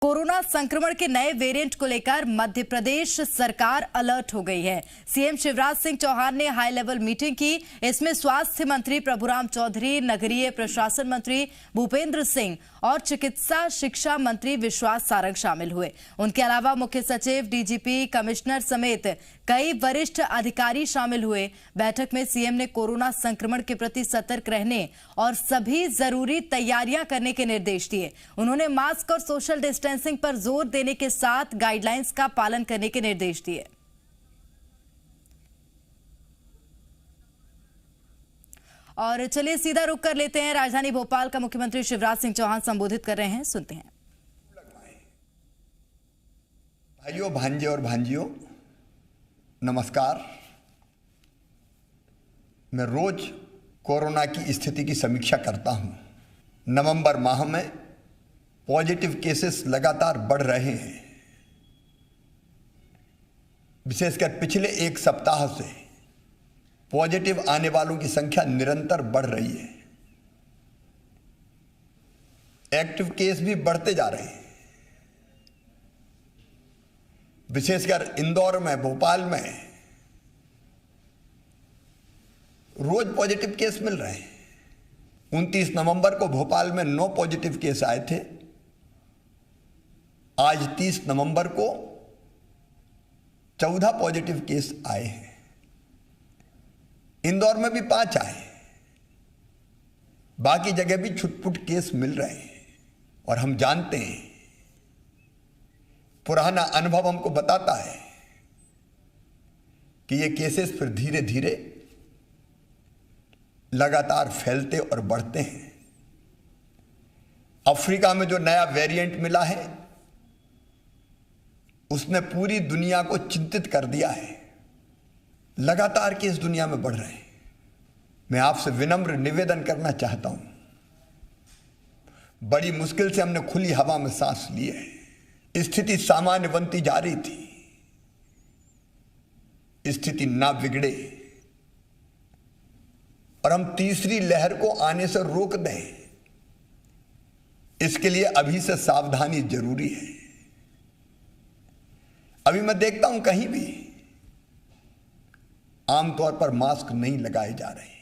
Corona संक्रमण के नए वेरिएंट को लेकर मध्य प्रदेश सरकार अलर्ट हो गई है। सीएम शिवराज सिंह चौहान ने हाई लेवल मीटिंग की। इसमें स्वास्थ्य मंत्री प्रभुराम चौधरी, नगरीय प्रशासन मंत्री भूपेंद्र सिंह और चिकित्सा शिक्षा मंत्री विश्वास सारंग शामिल हुए। उनके अलावा मुख्य सचिव, डीजीपी, कमिश्नर समेत कई वरिष्ठ अधिकारी शामिल हुए। बैठक में सीएम ने कोरोना संक्रमण के प्रति सतर्क रहने और सभी जरूरी तैयारियां करने के निर्देश दिए। उन्होंने मास्क और सोशल डिस्टेंसिंग पर जोर देने के साथ गाइडलाइंस का पालन करने के निर्देश दिए। और चलिए सीधा रुख कर लेते हैं, राजधानी भोपाल का मुख्यमंत्री शिवराज सिंह चौहान संबोधित कर रहे हैं, सुनते हैं। भाइयों, भांजे और भांजियों, नमस्कार। मैं रोज कोरोना की स्थिति की समीक्षा करता हूं। नवंबर माह में पॉजिटिव केसेस लगातार बढ़ रहे हैं। विशेषकर पिछले एक सप्ताह से पॉजिटिव आने वालों की संख्या निरंतर बढ़ रही है। एक्टिव केस भी बढ़ते जा रहे हैं। विशेषकर इंदौर में, भोपाल में रोज पॉजिटिव केस मिल रहे हैं। 29 नवंबर को भोपाल में 9 पॉजिटिव केस आए थे। आज 30 नवंबर को 14 पॉजिटिव केस आए हैं। इंदौर में भी 5 आए। बाकी जगह भी छुटपुट केस मिल रहे हैं। और हम जानते हैं, पुराना अनुभव हमको बताता है कि ये केसेस फिर धीरे धीरे लगातार फैलते और बढ़ते हैं। अफ्रीका में जो नया वेरिएंट मिला है उसने पूरी दुनिया को चिंतित कर दिया है। लगातार केस दुनिया में बढ़ रहे हैं। मैं आपसे विनम्र निवेदन करना चाहता हूं, बड़ी मुश्किल से हमने खुली हवा में सांस ली है। स्थिति सामान्य बनती जा रही थी। स्थिति ना बिगड़े और हम तीसरी लहर को आने से रोक दें, इसके लिए अभी से सावधानी जरूरी है। अभी मैं देखता हूं कहीं भी आमतौर पर मास्क नहीं लगाए जा रहे।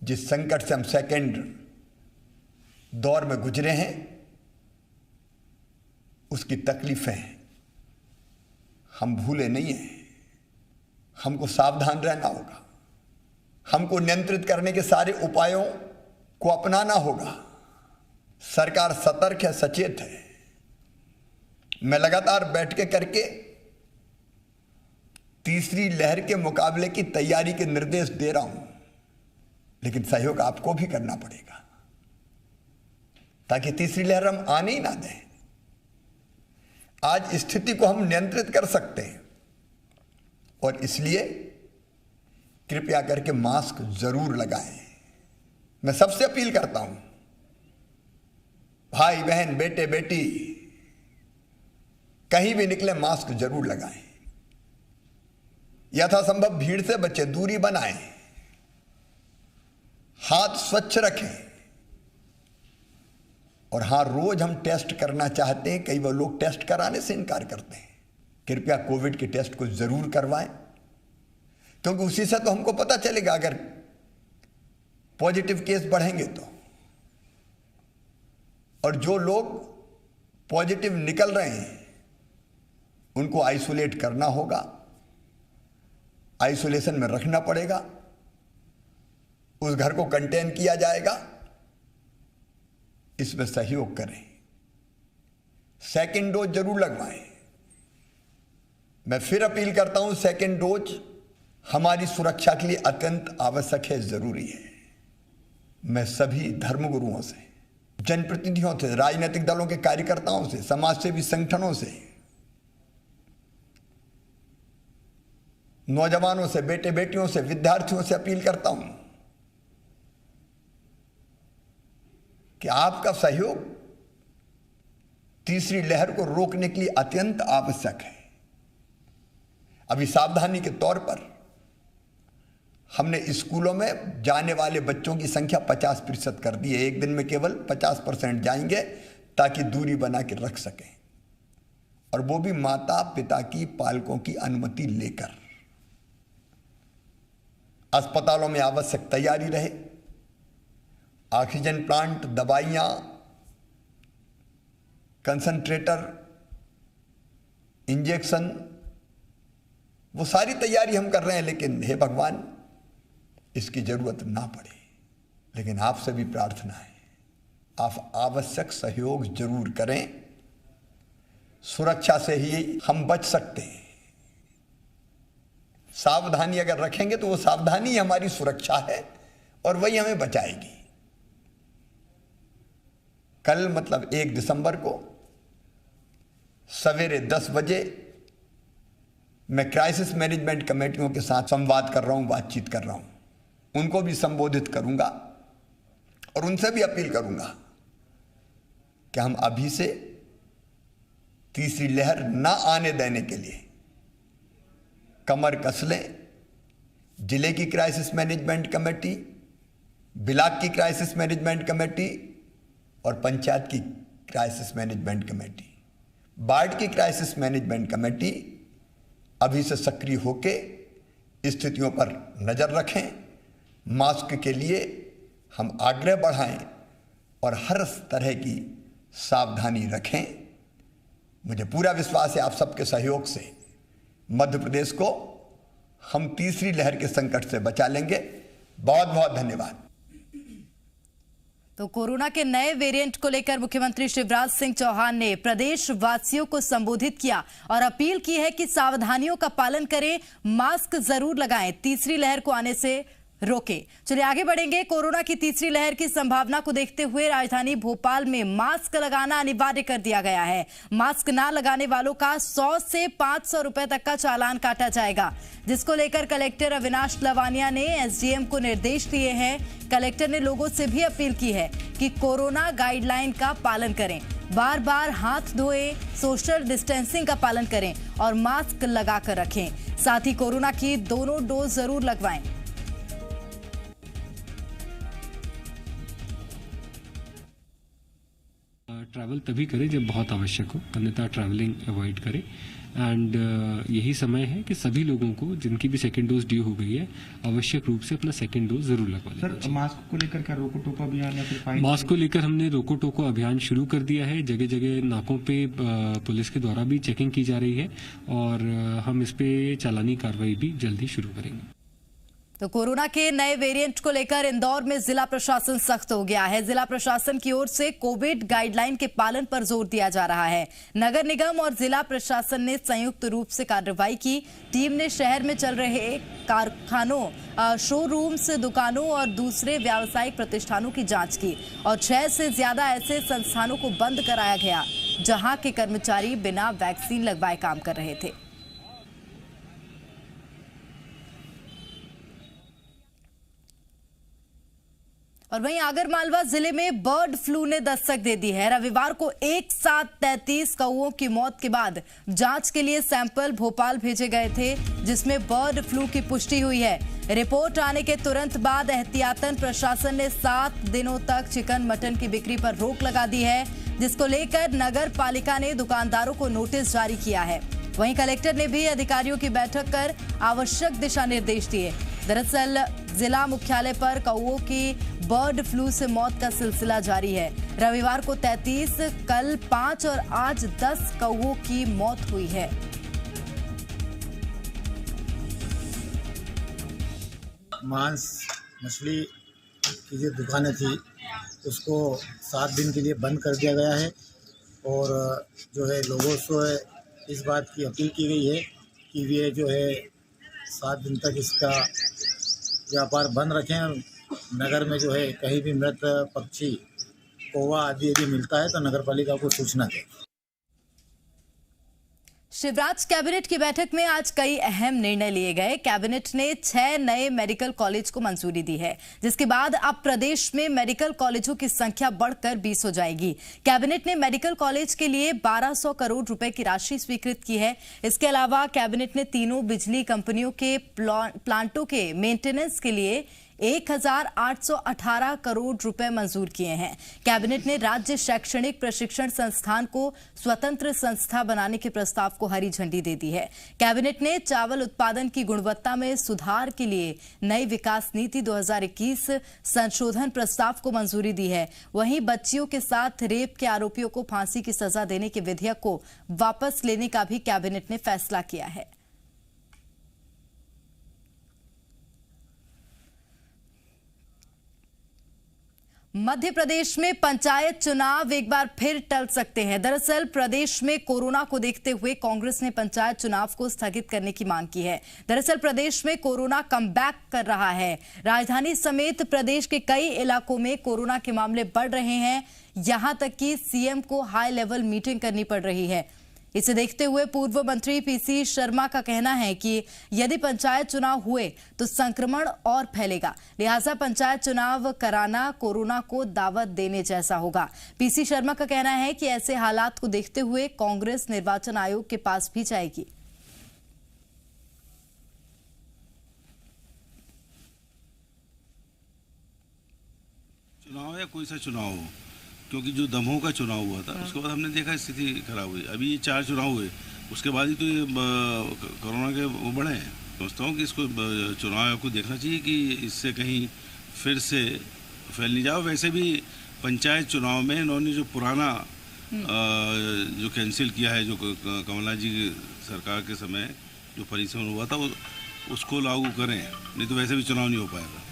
जिस संकट से हम सेकेंड दौर में गुजरे हैं, उसकी तकलीफें हम भूले नहीं हैं। हमको सावधान रहना होगा। हमको नियंत्रित करने के सारे उपायों को अपनाना होगा। सरकार सतर्क है, सचेत है। मैं लगातार बैठकें करके तीसरी लहर के मुकाबले की तैयारी के निर्देश दे रहा हूं, लेकिन सहयोग आपको भी करना पड़ेगा ताकि तीसरी लहर हम आने ही ना दें। आज स्थिति को हम नियंत्रित कर सकते हैं और इसलिए कृपया करके मास्क जरूर लगाएं। मैं सबसे अपील करता हूं, भाई बहन, बेटे बेटी, कहीं भी निकले मास्क जरूर लगाएं। यथासंभव भीड़ से बचें, दूरी बनाएं, हाथ स्वच्छ रखें। और हां, रोज हम टेस्ट करना चाहते हैं। कई बार लोग टेस्ट कराने से इनकार करते हैं। कृपया कोविड के टेस्ट को जरूर करवाएं, क्योंकि उसी से तो हमको पता चलेगा अगर पॉजिटिव केस बढ़ेंगे तो। और जो लोग पॉजिटिव निकल रहे हैं उनको आइसोलेट करना होगा, आइसोलेशन में रखना पड़ेगा, उस घर को कंटेन किया जाएगा। इसमें सहयोग करें। सेकेंड डोज जरूर लगवाएं। मैं फिर अपील करता हूं, सेकेंड डोज हमारी सुरक्षा के लिए अत्यंत आवश्यक है, जरूरी है। मैं सभी धर्मगुरुओं से, जनप्रतिनिधियों से, राजनीतिक दलों के कार्यकर्ताओं से, समाजसेवी संगठनों से, नौजवानों से, बेटे बेटियों से, विद्यार्थियों से अपील करता हूं कि आपका सहयोग तीसरी लहर को रोकने के लिए अत्यंत आवश्यक है। अभी सावधानी के तौर पर हमने स्कूलों में जाने वाले बच्चों की संख्या 50% कर दी है। एक दिन में केवल 50% जाएंगे ताकि दूरी बना के रख सकें, और वो भी माता पिता की, पालकों की अनुमति लेकर। अस्पतालों में आवश्यक तैयारी रहे, ऑक्सीजन प्लांट, दवाइयां, कंसंट्रेटर, इंजेक्शन, वो सारी तैयारी हम कर रहे हैं। लेकिन हे भगवान, इसकी जरूरत ना पड़े। लेकिन आपसे भी प्रार्थना है, आप आवश्यक सहयोग जरूर करें। सुरक्षा से ही हम बच सकते हैं। सावधानी अगर रखेंगे तो वो सावधानी हमारी सुरक्षा है और वही हमें बचाएगी। कल मतलब 1 दिसंबर को सवेरे 10 बजे मैं क्राइसिस मैनेजमेंट कमेटियों के साथ संवाद कर रहा हूं, बातचीत कर रहा हूं। उनको भी संबोधित करूंगा और उनसे भी अपील करूंगा कि हम अभी से तीसरी लहर ना आने देने के लिए कमर कस लें। जिले की क्राइसिस मैनेजमेंट कमेटी, ब्लॉक की क्राइसिस मैनेजमेंट कमेटी और पंचायत की क्राइसिस मैनेजमेंट कमेटी, वार्ड की क्राइसिस मैनेजमेंट कमेटी अभी से सक्रिय होके स्थितियों पर नज़र रखें। मास्क के लिए हम आग्रह बढ़ाएं और हर तरह की सावधानी रखें। मुझे पूरा विश्वास है आप सबके सहयोग से मध्य प्रदेश को हम तीसरी लहर के संकट से बचा लेंगे। बहुत बहुत धन्यवाद। तो कोरोना के नए वेरिएंट को लेकर मुख्यमंत्री शिवराज सिंह चौहान ने प्रदेश वासियों को संबोधित किया और अपील की है कि सावधानियों का पालन करें, मास्क जरूर लगाएं, तीसरी लहर को आने से रोके। चलिए आगे बढ़ेंगे। कोरोना की तीसरी लहर की संभावना को देखते हुए राजधानी भोपाल में मास्क लगाना अनिवार्य कर दिया गया है। मास्क ना लगाने वालों का 100 से 500 रुपए तक का चालान काटा जाएगा, जिसको लेकर कलेक्टर अविनाश लवानिया ने एसडीएम को निर्देश दिए हैं। कलेक्टर ने लोगों से भी अपील की है कि कोरोना गाइडलाइन का पालन करें, बार बार हाथ धोएं, सोशल डिस्टेंसिंग का पालन करें और मास्क लगाकर रखें। साथ ही कोरोना की दोनों डोज जरूर लगवाएं। ट्रैवल तभी करें जब बहुत आवश्यक हो, अन्यथा ट्रैवलिंग अवॉइड करें। एंड यही समय है कि सभी लोगों को जिनकी भी सेकेंड डोज ड्यू हो गई है आवश्यक रूप से अपना सेकेंड डोज जरूर लगवा लें। सर, मास्क को लेकर क्या रोको टोको अभियान या फिर फाइन? मास्क को लेकर हमने रोको टोको अभियान शुरू कर दिया है। जगह जगह नाकों पे पुलिस के द्वारा भी चेकिंग की जा रही है और हम इस पे चालानी कार्रवाई भी जल्दी शुरू करेंगे। तो कोरोना के नए वेरिएंट को लेकर इंदौर में जिला प्रशासन सख्त हो गया है। जिला प्रशासन की ओर से कोविड गाइडलाइन के पालन पर जोर दिया जा रहा है। नगर निगम और जिला प्रशासन ने संयुक्त रूप से कार्रवाई की। टीम ने शहर में चल रहे कारखानों, शोरूम्स, दुकानों और दूसरे व्यावसायिक प्रतिष्ठानों की जांच की और 6 से ज्यादा ऐसे संस्थानों को बंद कराया गया जहां के कर्मचारी बिना वैक्सीन लगवाए काम कर रहे थे। और वहीं आगरमालवा जिले में बर्ड फ्लू ने दस्तक दे दी है। रविवार को एक साथ 33 कौओं की मौत के बाद जांच के लिए सैंपल भोपाल भेजे गए थे, जिसमें बर्ड फ्लू की पुष्टि हुई है। रिपोर्ट आने के तुरंत बाद एहतियातन प्रशासन ने 7 दिनों तक चिकन मटन की बिक्री पर रोक लगा दी है, जिसको लेकर नगर पालिका ने दुकानदारों को नोटिस जारी किया है। वहीं कलेक्टर ने भी अधिकारियों की बैठक कर आवश्यक दिशा निर्देश दिए। दरअसल जिला मुख्यालय पर कौओं की बर्ड फ्लू से मौत का सिलसिला जारी है। रविवार को 33, कल 5 और आज 10 कौओं की मौत हुई है। मांस मछली की जो दुकानें थी उसको 7 दिन के लिए बंद कर दिया गया है और जो है लोगों से इस बात की अपील की गई है कि वे जो है 7 दिन तक इसका व्यापार बंद रखें। नगर में जो है कहीं भी मृत पक्षी, कौवा आदि यदि मिलता है तो नगर पालिका को सूचना दें। शिवराज कैबिनेट की बैठक में आज कई अहम निर्णय लिए गए। कैबिनेट ने 6 नए मेडिकल कॉलेज को मंजूरी दी है, जिसके बाद अब प्रदेश में मेडिकल कॉलेजों की संख्या बढ़कर 20 हो जाएगी। कैबिनेट ने मेडिकल कॉलेज के लिए 1200 करोड़ रुपए की राशि स्वीकृत की है। इसके अलावा कैबिनेट ने तीनों बिजली कंपनियों के प्लांटों के मेंटेनेंस के लिए 1,818 करोड़ रुपए मंजूर किए हैं। कैबिनेट ने राज्य शैक्षणिक प्रशिक्षण संस्थान को स्वतंत्र संस्था बनाने के प्रस्ताव को हरी झंडी दे दी है। कैबिनेट ने चावल उत्पादन की गुणवत्ता में सुधार के लिए नई विकास नीति 2021 संशोधन प्रस्ताव को मंजूरी दी है। वहीं बच्चियों के साथ रेप के आरोपियों को फांसी की सजा देने के विधेयक को वापस लेने का भी कैबिनेट ने फैसला किया है। मध्य प्रदेश में पंचायत चुनाव एक बार फिर टल सकते हैं। दरअसल प्रदेश में कोरोना को देखते हुए कांग्रेस ने पंचायत चुनाव को स्थगित करने की मांग की है। दरअसल प्रदेश में कोरोना कमबैक कर रहा है। राजधानी समेत प्रदेश के कई इलाकों में कोरोना के मामले बढ़ रहे हैं। यहां तक कि सीएम को हाई लेवल मीटिंग करनी पड़ रही है। इसे देखते हुए पूर्व मंत्री पीसी शर्मा का कहना है कि यदि पंचायत चुनाव हुए तो संक्रमण और फैलेगा, लिहाजा पंचायत चुनाव कराना कोरोना को दावत देने जैसा होगा। पीसी शर्मा का कहना है कि ऐसे हालात को देखते हुए कांग्रेस निर्वाचन आयोग के पास भी जाएगी। चुनाव या कोई सा चुनाव हो, क्योंकि जो दमोह का चुनाव हुआ था उसके बाद हमने देखा स्थिति खराब हुई। अभी ये 4 चुनाव हुए, उसके बाद ही तो ये कोरोना के वो बढ़े हैं। समझता हूँ कि इसको चुनाव आयोग को देखना चाहिए कि इससे कहीं फिर से फैल नहीं जाओ। वैसे भी पंचायत चुनाव में इन्होंने जो पुराना जो कैंसिल किया है, जो कमलनाथ जी की सरकार के समय जो परिसमन हुआ था उसको लागू करें, नहीं तो वैसे भी चुनाव नहीं हो पाएगा।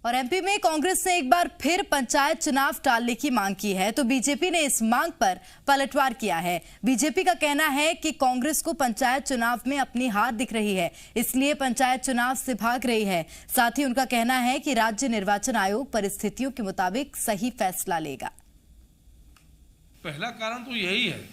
और एमपी में कांग्रेस ने एक बार फिर पंचायत चुनाव टालने की मांग की है, तो बीजेपी ने इस मांग पर पलटवार किया है। बीजेपी का कहना है कि कांग्रेस को पंचायत चुनाव में अपनी हार दिख रही है, इसलिए पंचायत चुनाव से भाग रही है। साथ ही उनका कहना है कि राज्य निर्वाचन आयोग परिस्थितियों के मुताबिक सही फैसला लेगा। पहला कारण तो यही है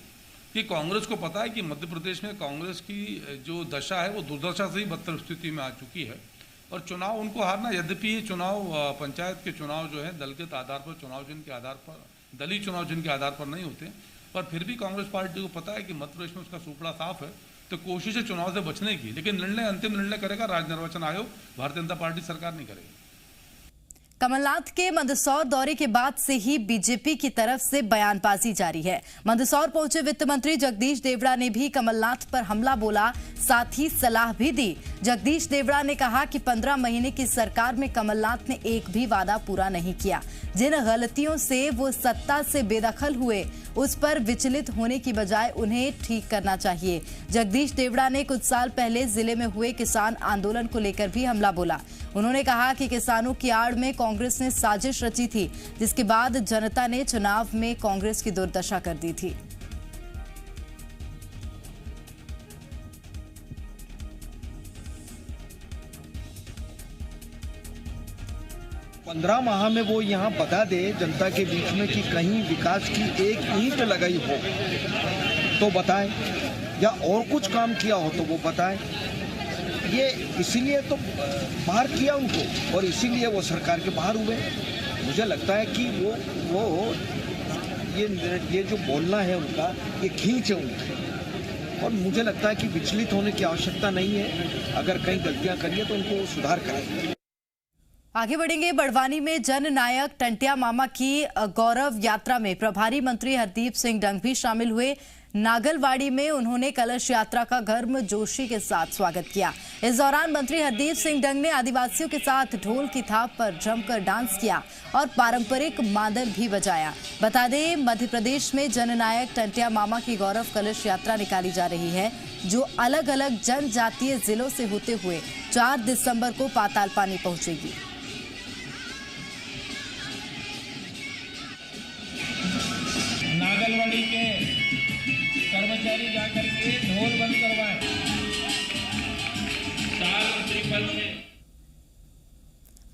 कि कांग्रेस को पता है कि मध्य प्रदेश में कांग्रेस की जो दशा है वो दुर्दशा से ही बदतर स्थिति में आ चुकी है और चुनाव उनको हारना, यद्यपि ये चुनाव पंचायत के चुनाव जो है दलगत आधार पर चुनाव चिन्ह के आधार पर, दलीय चुनाव चिन्ह के आधार पर नहीं होते, पर फिर भी कांग्रेस पार्टी को पता है कि मध्य प्रदेश में उसका सुपड़ा साफ है, तो कोशिश है चुनाव से बचने की। लेकिन अंतिम निर्णय करेगा राज्य निर्वाचन आयोग, भारतीय जनता पार्टी सरकार नहीं करेगी। कमलनाथ के मंदसौर दौरे के बाद से ही बीजेपी की तरफ से बयानबाजी जारी है। मंदसौर पहुंचे वित्त मंत्री जगदीश देवड़ा ने भी कमलनाथ पर हमला बोला, साथ ही सलाह भी दी। जगदीश देवड़ा ने कहा कि 15 महीने की सरकार में कमलनाथ ने एक भी वादा पूरा नहीं किया। जिन गलतियों से वो सत्ता से बेदखल हुए उस पर विचलित होने की बजाय उन्हें ठीक करना चाहिए। जगदीश देवड़ा ने कुछ साल पहले जिले में हुए किसान आंदोलन को लेकर भी हमला बोला। उन्होंने कहा कि किसानों की आड़ में कांग्रेस ने साजिश रची थी, जिसके बाद जनता ने चुनाव में कांग्रेस की दुर्दशा कर दी थी। पंद्रह माह में वो यहाँ बता दे जनता के बीच में कि कहीं विकास की एक ईंट लगाई हो तो बताएं, या और कुछ काम किया हो तो वो बताएं। ये इसीलिए तो बाहर किया उनको और इसीलिए वो सरकार के बाहर हुए। मुझे लगता है कि वो ये जो बोलना है उनका, ये खींच है उनकी, और मुझे लगता है कि विचलित होने की आवश्यकता नहीं है। अगर कहीं गलतियां करिए तो उनको सुधार करें। आगे बढ़ेंगे। बड़वानी में जननायक टंटिया मामा की गौरव यात्रा में प्रभारी मंत्री हरदीप सिंह डंग भी शामिल हुए। नागलवाड़ी में उन्होंने कलश यात्रा का गर्म जोशी के साथ स्वागत किया। इस दौरान मंत्री हरदीप सिंह डंग ने आदिवासियों के साथ ढोल की थाप पर जमकर डांस किया और पारंपरिक मादल भी बजाया। बता दें, मध्य प्रदेश में जननायक टंटिया मामा की गौरव कलश यात्रा निकाली जा रही है, जो अलग अलग जनजातीय जिलों से होते हुए 4 दिसंबर को पातालपानी पहुंचेगी। नागलवाड़ी के कर्मचारी जाकर के ढोल बंद करवाएं।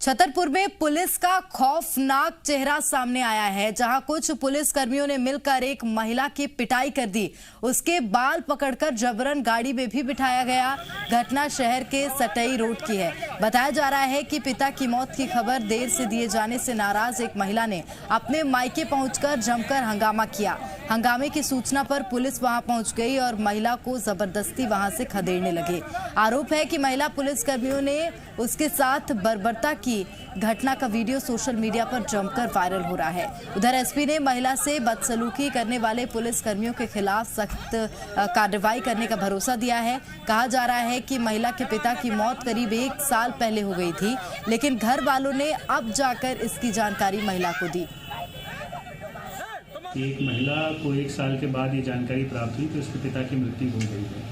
छतरपुर में पुलिस का खौफनाक चेहरा सामने आया है, जहां कुछ पुलिस कर्मियों ने मिलकर एक महिला की पिटाई कर दी। उसके बाल पकड़कर जबरन गाड़ी में भी बिठाया गया। घटना शहर के सटई रोड की है। बताया जा रहा है कि पिता की मौत की खबर देर से दिए जाने से नाराज एक महिला ने अपने मायके पहुंचकर जमकर हंगामा किया। हंगामे की सूचना पर पुलिस वहां पहुंच गई और महिला को जबरदस्ती वहां से खदेड़ने लगे। आरोप है कि महिला पुलिस कर्मियों ने उसके साथ बर्बरता की। घटना का वीडियो सोशल मीडिया पर जमकर वायरल हो रहा है। उधर एसपी ने महिला से बदसलूकी करने वाले पुलिस कर्मियों के खिलाफ सख्त कार्रवाई करने का भरोसा दिया है। कहा जा रहा है कि महिला के पिता की मौत करीब 1 साल पहले हो गई थी, लेकिन घर वालों ने अब जाकर इसकी जानकारी महिला को दी। एक महिला को 1 साल के बाद ये जानकारी प्राप्त हुई कि उसके पिता की मृत्यु हो गई है।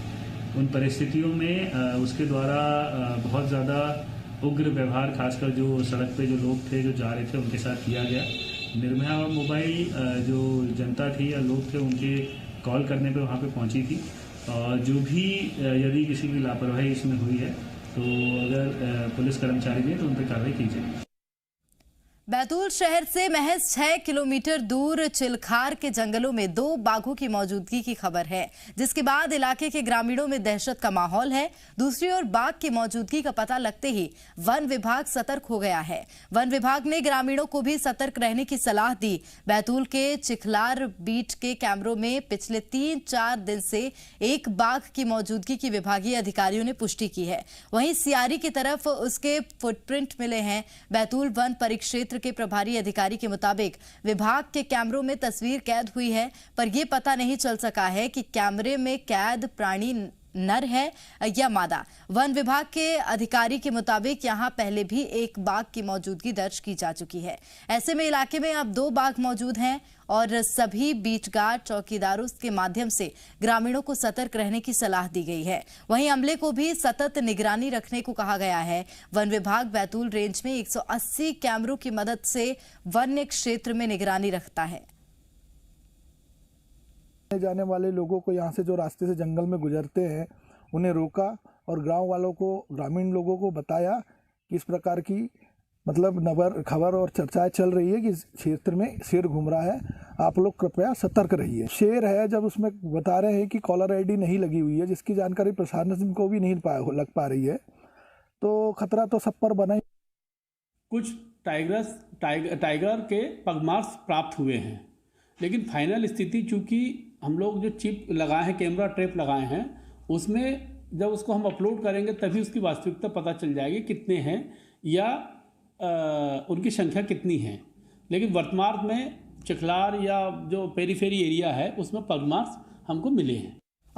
उन परिस्थितियों में उसके द्वारा बहुत ज़्यादा उग्र व्यवहार, खासकर जो सड़क पे जो लोग थे जो जा रहे थे उनके साथ किया गया। निर्भया मोबाइल जो जनता थी या लोग थे उनके कॉल करने पे वहाँ पे पहुँची थी और जो भी यदि किसी की लापरवाही इसमें हुई है तो अगर पुलिस कर्मचारी हैं तो उन पर कार्रवाई की जाएगी। बैतूल शहर से महज 6 किलोमीटर दूर चिलखार के जंगलों में 2 बाघों की मौजूदगी की खबर है, जिसके बाद इलाके के ग्रामीणों में दहशत का माहौल है। दूसरी ओर बाघ की मौजूदगी का पता लगते ही वन विभाग सतर्क हो गया है। वन विभाग ने ग्रामीणों को भी सतर्क रहने की सलाह दी। बैतूल के चिखलार बीट के कैमरों में पिछले 3-4 दिन से एक बाघ की मौजूदगी की विभागीय अधिकारियों ने पुष्टि की है। वहीं सियारी की तरफ उसके फुटप्रिंट मिले हैं। बैतूल वन परिक्षेत्र के प्रभारी अधिकारी के मुताबिक विभाग के कैमरों में तस्वीर कैद हुई है, पर यह पता नहीं चल सका है कि कैमरे में कैद प्राणी नर है या मादा। वन विभाग के अधिकारी के मुताबिक यहां पहले भी एक बाघ की मौजूदगी दर्ज की जा चुकी है। ऐसे में इलाके में अब 2 बाघ मौजूद हैं और सभी बीट गार्ड चौकीदारों के माध्यम से ग्रामीणों को सतर्क रहने की सलाह दी गई है। वहीं अमले को भी सतत निगरानी रखने को कहा गया है। वन विभाग बैतूल रेंज में 180 कैमरों की मदद से वन्य क्षेत्र में निगरानी रखता है। जाने वाले लोगों को यहाँ से जो रास्ते से जंगल में गुजरते हैं उन्हें रोका और गांव वालों को, ग्रामीण लोगों को बताया कि इस प्रकार की खबर और चर्चाएं चल रही है कि इस क्षेत्र में शेर घूम रहा है, आप लोग कृपया सतर्क रहिए। शेर है जब उसमें बता रहे हैं कि कॉलर आईडी नहीं लगी हुई है, जिसकी जानकारी प्रशासन को भी नहीं लग पा रही है, तो खतरा तो सब पर बना ही। कुछ टाइगर के पगमार्क्स प्राप्त हुए हैं, लेकिन फाइनल स्थिति चूंकि हम लोग जो चिप लगाए हैं, कैमरा ट्रैप लगाए हैं, उसमें जब उसको हम अपलोड करेंगे तभी उसकी वास्तविकता पता चल जाएगी कितने हैं या उनकी संख्या कितनी है। लेकिन वर्तमान में चिखलार या जो पेरीफेरी एरिया है उसमें पगमार्क्स हमको मिले हैं।